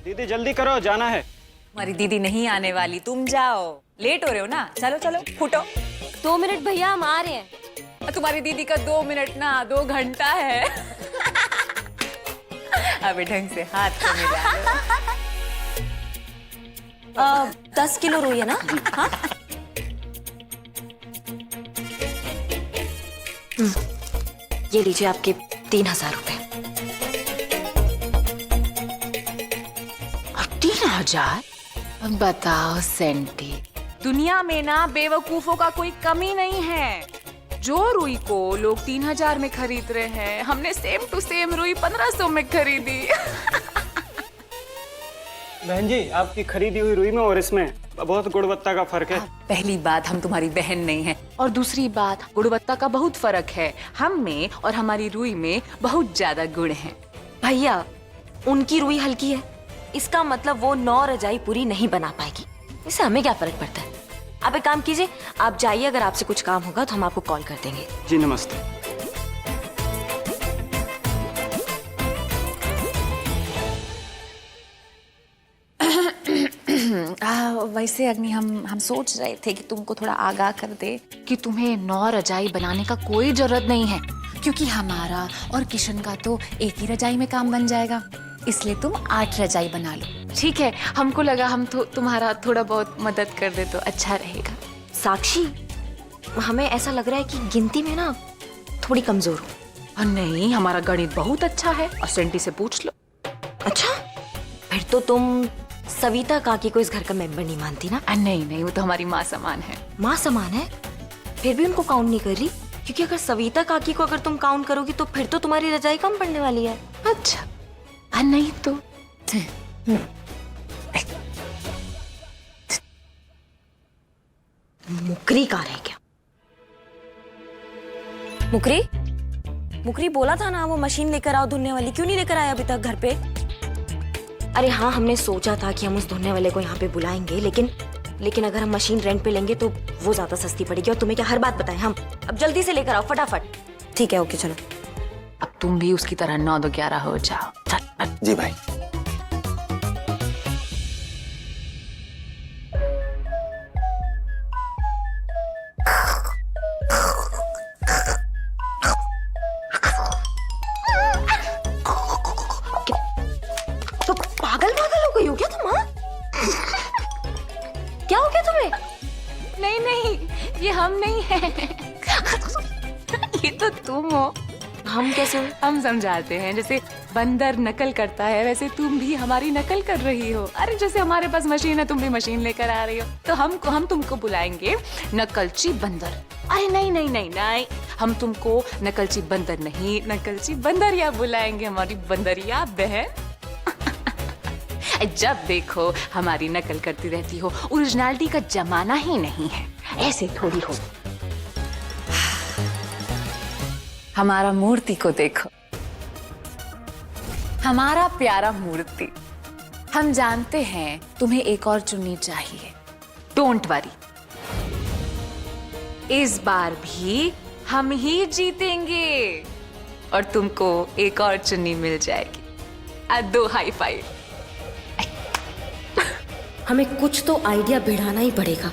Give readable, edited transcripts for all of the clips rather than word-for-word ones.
दीदी जल्दी करो, जाना है। हमारी दीदी नहीं आने वाली, तुम जाओ, लेट हो रहे हो ना। चलो चलो फूटो। 2 मिनट भैया, हम आ रहे हैं। तुम्हारी दीदी का 2 मिनट ना 2 घंटा है। अबे ढंग से हाथ तो मिला लो। 10 किलो रुई है ना? हाँ? ये लीजिए आपके 3000 रुपए। 3000? बताओ सेंटी, दुनिया में ना बेवकूफों का कोई कमी नहीं है। जो रुई को लोग 3000 में खरीद रहे हैं, हमने सेम टू सेम रुई 1500 में खरीदी। बहन जी, आपकी खरीदी हुई रुई में और इसमें बहुत गुणवत्ता का फर्क है। पहली बात, हम तुम्हारी बहन नहीं है, और दूसरी बात, गुणवत्ता का बहुत फर्क है। हम में और हमारी रुई में बहुत ज्यादा गुण है। भैया, उनकी रुई हल्की है, इसका मतलब वो 9 रजाई पूरी नहीं बना पाएगी। इससे हमें क्या फर्क पड़ता है? आप एक काम कीजिए, आप जाइए, अगर आपसे कुछ काम होगा तो हम आपको कॉल कर देंगे। जी नमस्ते। वैसे अग्नि, हम सोच रहे थे कि तुमको थोड़ा आगाह कर दे कि तुम्हें 9 रजाई बनाने का कोई जरूरत नहीं है, क्योंकि हमारा और किशन का तो एक ही रजाई में काम बन जाएगा। इसलिए तुम 8 रजाई बना लो। ठीक है, हमको लगा हम तो तुम्हारा थोड़ा बहुत मदद कर दे तो अच्छा रहेगा। साक्षी, हमें ऐसा लग रहा है कि गिनती में ना थोड़ी कमजोर हो। और नहीं, हमारा गणित बहुत अच्छा है, और सेंटी से पूछ लो। अच्छा, फिर तो तुम सविता काकी को इस घर का मेंबर नहीं मानती ना? नहीं नहीं, वो तो हमारी माँ समान है। माँ समान है, फिर भी उनको काउंट नहीं कर रही? क्योंकि अगर सविता काकी को अगर तुम काउंट करोगी तो फिर तो तुम्हारी रजाई कम पड़ने वाली है। अच्छा, नहीं तो मुकरी कहाँ रह गया? मुकरी, मुकरी बोला था ना वो मशीन लेकर आओ धुलने वाली, क्यों नहीं लेकर आया अभी तक घर पे? अरे हाँ, हमने सोचा था कि हम उस धुलने वाले को यहाँ पे बुलाएंगे, लेकिन अगर हम मशीन रेंट पे लेंगे तो वो ज्यादा सस्ती पड़ेगी। और तुम्हें क्या हर बात बताएं हम? अब जल्दी से लेकर आओ फटाफट। ठीक है, ओके चलो। अब तुम भी उसकी तरह 9-2-11 हो जाओ। चल। जी भाई। तो पागल हो गई हो क्या तुम? हाँ? क्या हो गया तुम्हें? नहीं नहीं, ये हम नहीं है। ये तो तुम हो। हम कैसे हो? हम समझाते हैं, जैसे बंदर नकल करता है वैसे तुम भी हमारी नकल कर रही हो। अरे जैसे हमारे पास मशीन है, तुम भी मशीन लेकर आ रही हो, तो हम तुमको बुलाएंगे नकलची बंदर। अरे नहीं नहीं नहीं नहीं, हम तुमको नकलची बंदर नहीं, नकलची बंदरिया बुलाएंगे, हमारी बंदरिया बहन। जब देखो हमारी नकल करती रहती हो, ओरिजिनलिटी का जमाना ही नहीं है, ऐसे थोड़ी हो। हमारा मूर्ति को देखो, हमारा प्यारा मूर्ति। हम जानते हैं तुम्हें एक और चुन्नी चाहिए, डोंट वरी, इस बार भी हम ही जीतेंगे और तुमको एक और चुन्नी मिल जाएगी। दो हाई फाइव। हमें कुछ तो आइडिया भिड़ाना ही पड़ेगा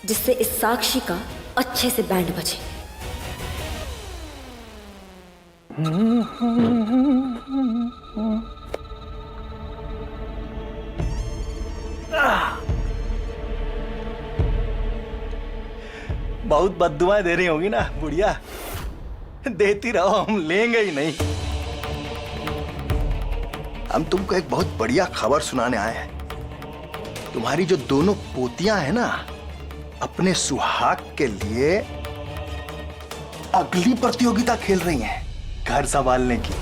जिससे इस साक्षी का अच्छे से बैंड बजे। बहुत बद्दुआएं दे रही होगी ना बुढ़िया, देती रहो, हम लेंगे ही नहीं। हम तुमको एक बहुत बढ़िया खबर सुनाने आए हैं। तुम्हारी जो दोनों पोतियां हैं ना, अपने सुहाग के लिए अगली प्रतियोगिता खेल रही हैं घर संभालने की।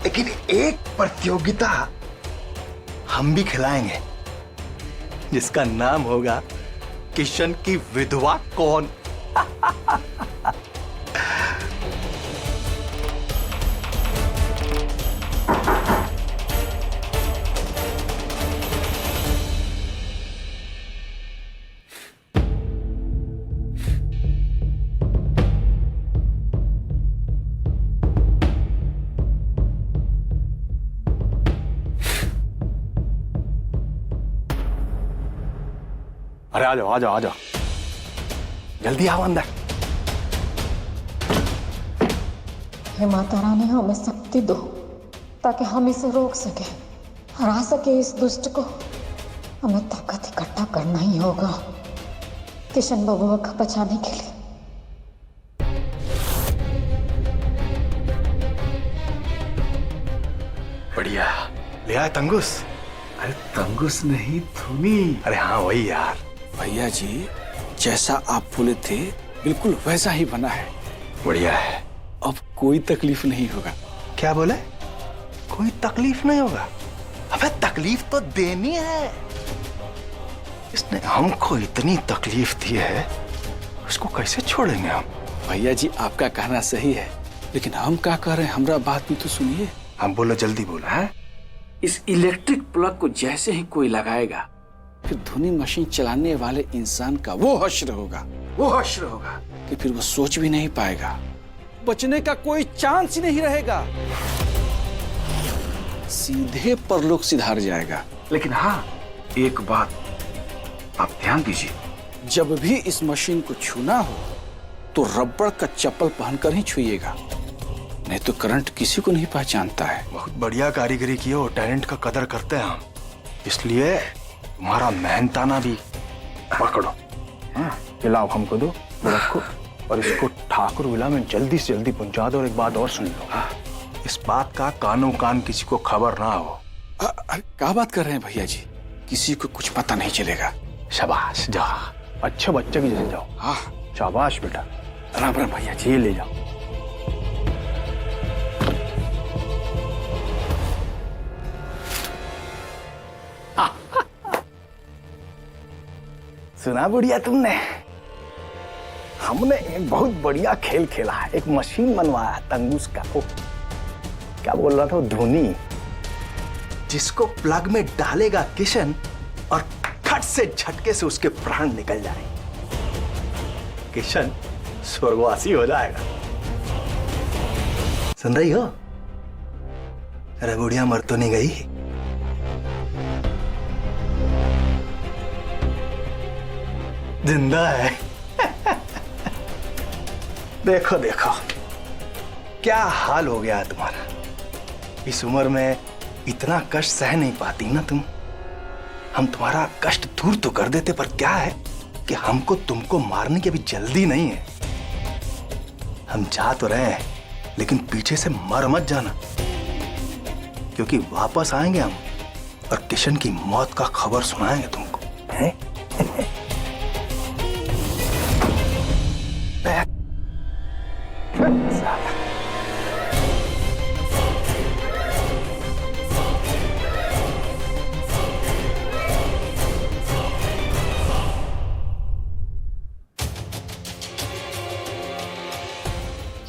लेकिन एक प्रतियोगिता हम भी खिलाएंगे जिसका नाम होगा किशन की विधवा कौन। अरे आ जाओ आ जाओ आ जाओ, जल्दी आओ अंदर। हे माता रानी हमें शक्ति दो ताकि हम इसे रोक सके, हरा सके इस दुष्ट को। हमें ताकत इकट्ठा करना ही होगा किशन बबुआ का बचाने के लिए। बढ़िया, ले आए तंगुस। अरे तंगुस नहीं, धुनी। अरे हाँ वही यार। भैया जी, जैसा आप बोले थे बिल्कुल वैसा ही बना है। बढ़िया है। अब कोई तकलीफ नहीं होगा। क्या बोले? कोई तकलीफ नहीं होगा? अबे तकलीफ तो देनी है। इसने हमको इतनी तकलीफ दी है, उसको कैसे छोड़ेंगे हम? भैया जी, आपका कहना सही है, लेकिन हम क्या कह रहे हैं, हमारा बात भी तो सुनिए। हम बोलो, जल्दी बोलो। है इस इलेक्ट्रिक प्लग को जैसे ही कोई लगाएगा, फिर धुनी मशीन चलाने वाले इंसान का वो हश्र होगा कि फिर वो सोच भी नहीं पाएगा, बचने का कोई चांस ही नहीं रहेगा, सीधे परलोक सिधार जाएगा। लेकिन हाँ, एक बात आप ध्यान दीजिए, जब भी इस मशीन को छूना हो तो रबड़ का चप्पल पहनकर ही छुइएगा, नहीं तो करंट किसी को नहीं पहचानता है। बहुत बढ़िया कारीगरी की हो, टैलेंट का कदर करते हैं हम, इसलिए तुम्हारा मेहनताना भी पकड़ो। खिलाओ हमको, दो रखो, और इसको ठाकुर विला में जल्दी से जल्दी पहुंचा दो। और एक बात और सुन लो, इस बात का कानो कान किसी को खबर ना हो। क्या बात कर रहे हैं भैया जी? किसी को कुछ पता नहीं चलेगा। शाबाश, जा अच्छे बच्चे की जैसे जाओ। हाँ, शाबाश बेटा। राम राम भैया जी। ये ले जाओ। सुना बुढ़िया तुमने? हमने एक बहुत बढ़िया खेल खेला है, एक मशीन बनवाया तंगुस का। वो क्या बोल रहा था वो, धोनी, जिसको प्लग में डालेगा किशन और खट से झटके से उसके प्राण निकल जाए, किशन स्वर्गवासी हो जाएगा। सुन रही हो? अरे बुढ़िया मर तो नहीं गई? जिंदा है। देखो देखो क्या हाल हो गया तुम्हारा। इस उम्र में इतना कष्ट सह नहीं पाती ना तुम। हम तुम्हारा कष्ट दूर तो कर देते, पर क्या है कि हमको तुमको मारने की अभी जल्दी नहीं है। हम जा तो रहे हैं, लेकिन पीछे से मर मत जाना, क्योंकि वापस आएंगे हम और किशन की मौत का खबर सुनाएंगे तुमको, हैं?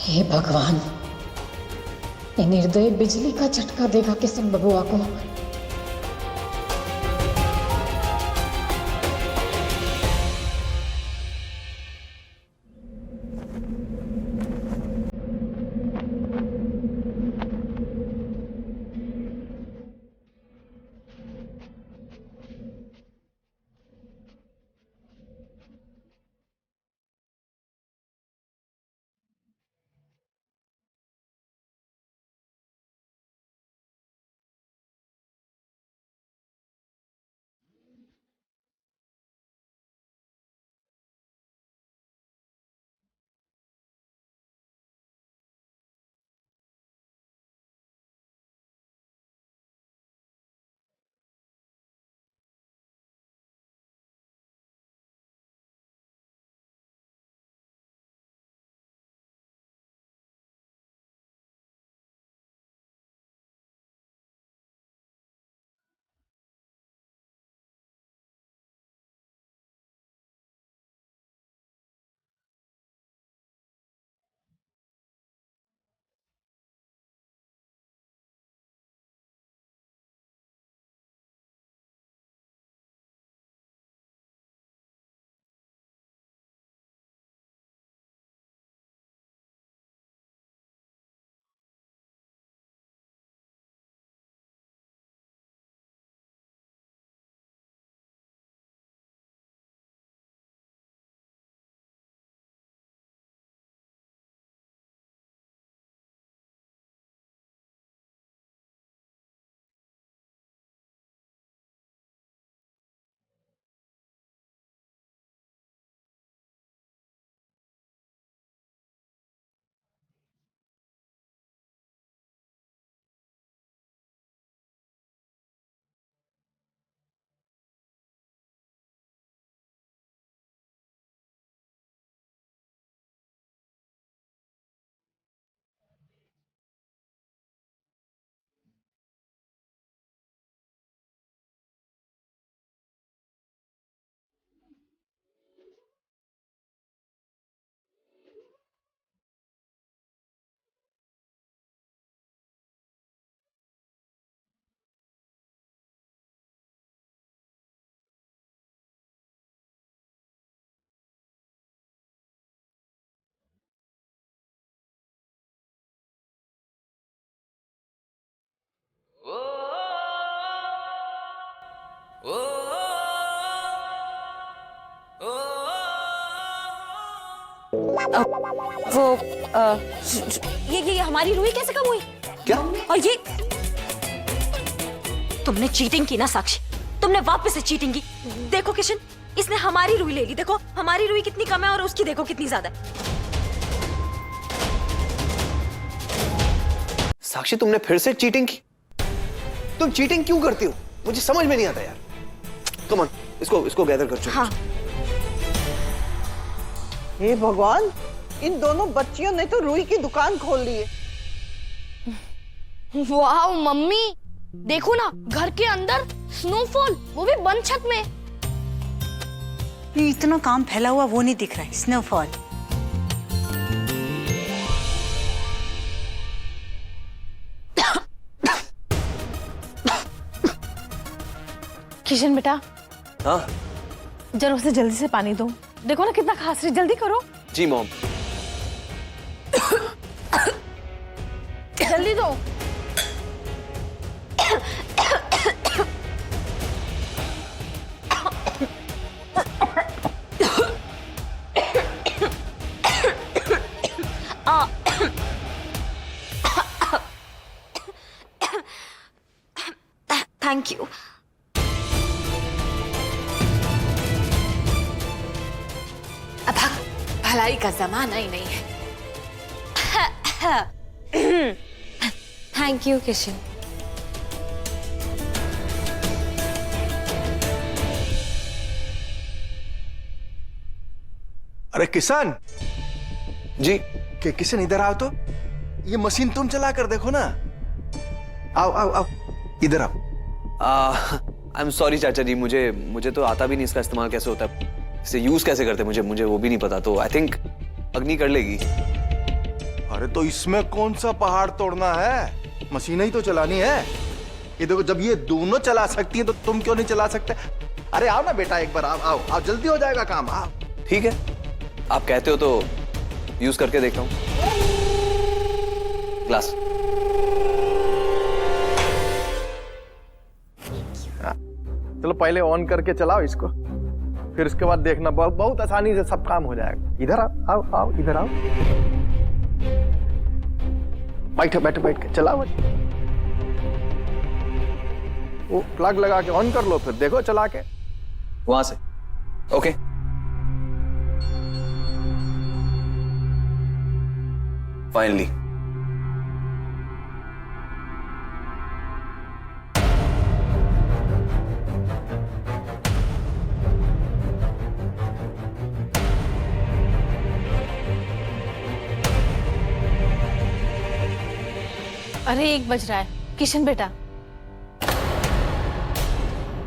हे भगवान, ये निर्दयी बिजली का झटका देगा किशन बबुआ को। वो ये हमारी रुई कैसे कम हुई? क्या? और ये तुमने चीटिंग की ना साक्षी, तुमने वापस से चीटिंग की। देखो किशन, इसने हमारी रुई ले ली। देखो हमारी रुई कितनी कम है और उसकी देखो कितनी ज्यादा है। साक्षी, तुमने फिर से चीटिंग की? तुम चीटिंग क्यों करती हो? मुझे समझ में नहीं आता यार। कम ऑन, इसको गैदर कर चुके। हाँ। हे भगवान, इन दोनों बच्चियों ने तो रुई की दुकान खोल ली है। वाह मम्मी, देखो ना, घर के अंदर स्नोफॉल, वो भी बंद छत में। ये इतना काम फैला हुआ वो नहीं दिख रहा है, स्नोफॉल। किशन बेटा, हाँ जरा उसे जल्दी से पानी दो। देखो ना कितना खांस रही, जल्दी करो। जी मॉम। जल्दी दो। Thank you. अब भलाई का जमाना ही नहीं है। Thank you Kishan. अरे किशन जी किशन इधर आओ तो। ये मशीन तुम चला कर देखो ना। आओ आओ आओ, इधर आओ। आई एम सॉरी चाचा जी, मुझे तो आता भी नहीं इसका इस्तेमाल कैसे होता है, इसे यूज कैसे करते मुझे वो भी नहीं पता। तो आई थिंक अग्नि कर लेगी। अरे तो इसमें कौन सा पहाड़ तोड़ना है, मशीन ही तो चलानी है। ये देखो, जब ये दोनों चला सकती हैं तो तुम क्यों नहीं चला सकते? अरे आओ ना बेटा, एक बार आओ आओ आओ, जल्दी हो जाएगा काम। आओ। ठीक है, आप कहते हो तो यूज करके देखता हूँ। ग्लास। चलो पहले ऑन करके चलाओ इसको, फिर उसके बाद देखना, बहुत आसानी से सब काम हो जाएगा। इधर आओ आओ आओ, इधर आओ। बैठो बैठो बैठ के चलाओ। वो प्लग लगा के ऑन कर लो, फिर देखो चला के वहां से। ओके। फाइनली। अरे 1 बज रहा है। किशन बेटा,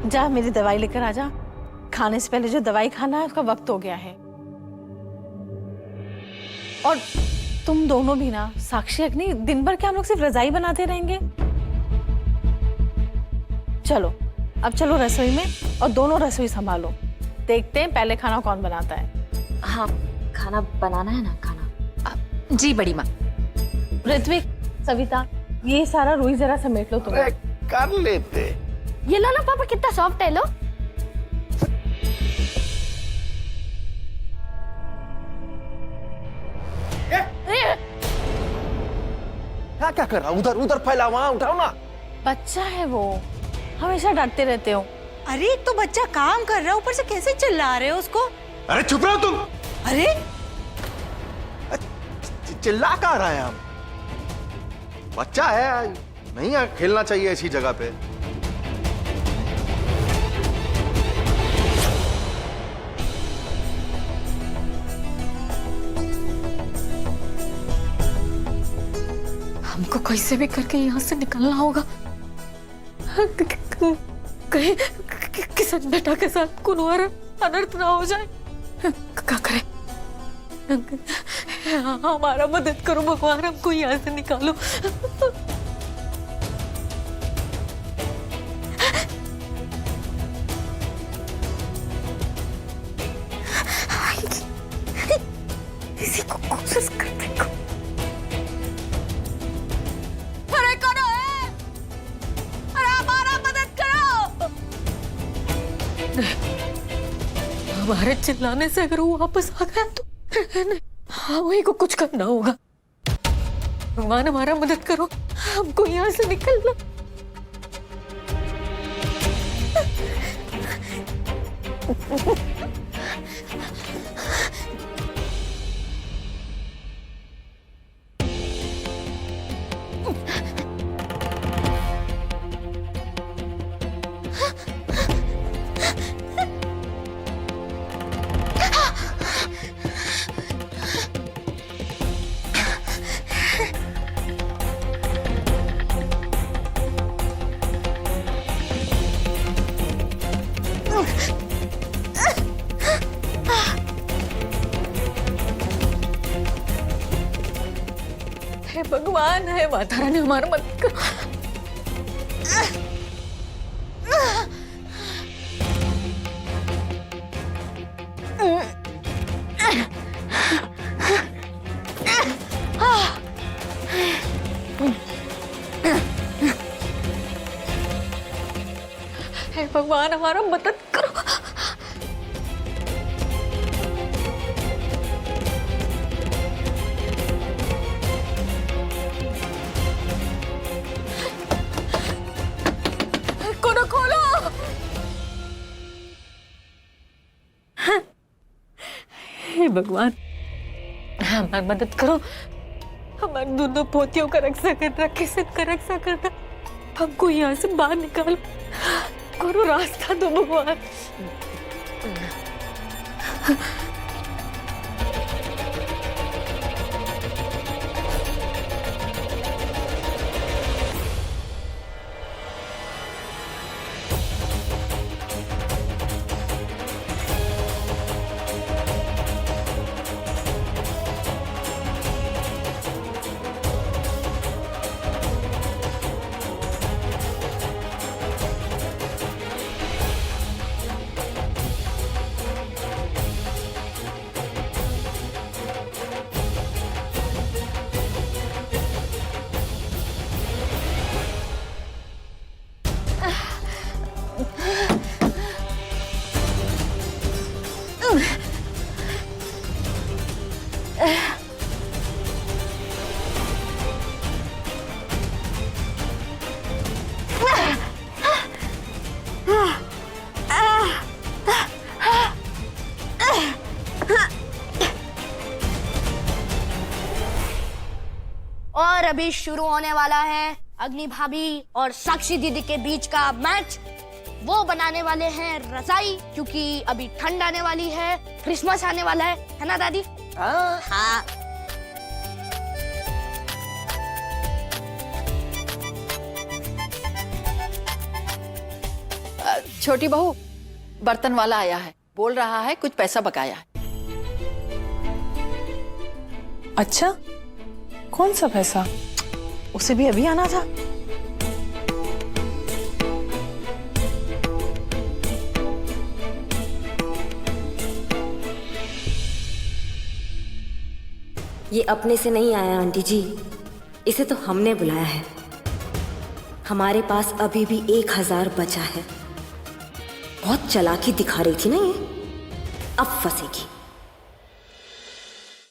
जा मेरी दवाई लेकर आ जा। खाने से पहले जो दवाई खाना है उसका वक्त हो गया है। और तुम दोनों भी ना, साक्षी अग्नि, दिन भर क्या हम लोग सिर्फ रजाई बनाते रहेंगे? चलो अब चलो रसोई में, और दोनों रसोई संभालो। देखते हैं पहले खाना कौन बनाता है। हाँ, खाना बनाना है ना, खाना। जी बड़ी माँ। ऋत्विक, सविता, ये सारा रुई जरा समेट लो तुम। कर लेते। ये लो ना पापा, कितना सॉफ्ट है, लो। क्या कर रहा? उधर उधर फैला, वहां उठाओ ना। बच्चा है वो, हमेशा डरते रहते हो। अरे एक तो बच्चा काम कर रहा है, ऊपर से कैसे चिल्ला रहे हो उसको? अरे चुप रहो तुम। अरे चिल्ला कहाँ रहा है? हम बच्चा है, नहीं खेलना चाहिए ऐसी जगह पे। हमको कैसे भी करके यहाँ से निकलना होगा। कहीं किशन बेटा के साथ कोई अनर्थ ना हो जाए। क्या करें? हमारा मदद करो भगवान, हमको यहाँ से निकालो। इसी को कोशिश करते को। अरे करो, अरे हमारा मदद करो। हमारे चिल्लाने से अगर वो वापस आ गया तो नहीं। हाँ वही को कुछ करना होगा। भगवान हमारा मदद करो, हमको यहाँ से निकलना। हे भगवान, है माता रानी हमारा मदद करो। हे भगवान हमारा मदद करो। खोलो खोलो। हे भगवान हमारी मदद करो, हमारे दोनों पोतियों का रक्षा करना, किशन का रक्षा करना, हमको यहाँ से बाहर निकालो, करो रास्ता दो भगवान। और अभी शुरू होने वाला है अग्नि भाभी और साक्षी दीदी के बीच का मैच। वो बनाने वाले हैं रजाई, क्योंकि अभी ठंड आने वाली है, क्रिसमस आने वाला है ना दादी? हाँ। छोटी बहू, बर्तन वाला आया है, बोल रहा है कुछ पैसा बकाया है। अच्छा, कौन सा पैसा? उसे भी अभी आना था। ये अपने से नहीं आया आंटी जी, इसे तो हमने बुलाया है। हमारे पास अभी भी 1000 बचा है। बहुत चालाकी दिखा रही थी ना ये, अब फंसेगी।